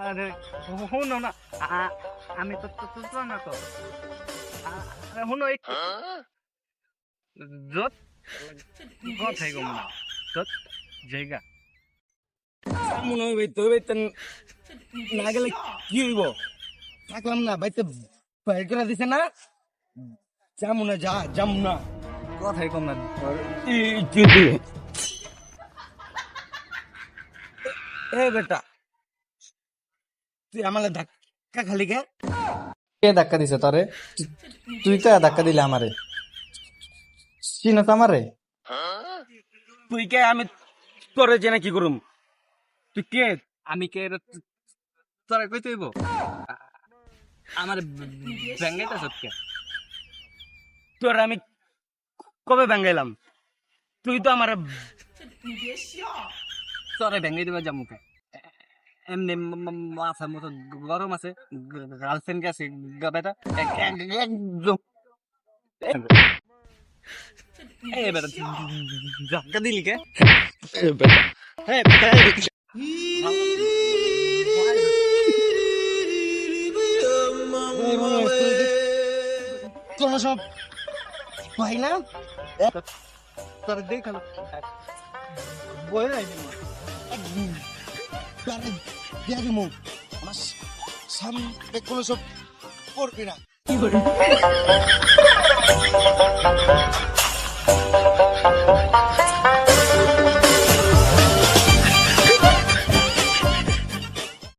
আরে শুনো না, আমি তো না তো, শুনো একটু যত কথাই কম না, যত জায়গা মনে হইবে তো না গেলে কি হইব? থাকলাম না বাইতে বাইর করে দিছে না, যামু না, যামু না। কথাই কম না। এ বেটা, তুই আমার ধাক্কা খালি কে? কে ধাক্কা দিছে তোরে? তুই তো ধাক্কা দিলে আমারে, চিনস আমারে? তুই কে? আমি তোরে জেনে কি করুম? তুই কে? আমি কে তোরা কই তৈব আমার ব্যাঙ্গাইটা সত্যি তোর আমি কবে ভাঙ্গাইলাম? তুই তো আমার তোরা ভেঙে দেবা জামুকে এমনি মাথার মতো গরম আছে, গার্লফ্রেন্ড গেছে বেটা একদম এবার ধাক্কা দিলি কে? হ্যাঁ কোন সব ভাই না তোরা দেখালো বই নাই দিয়ে দিমু আমার সামনে কোন সব করবি না।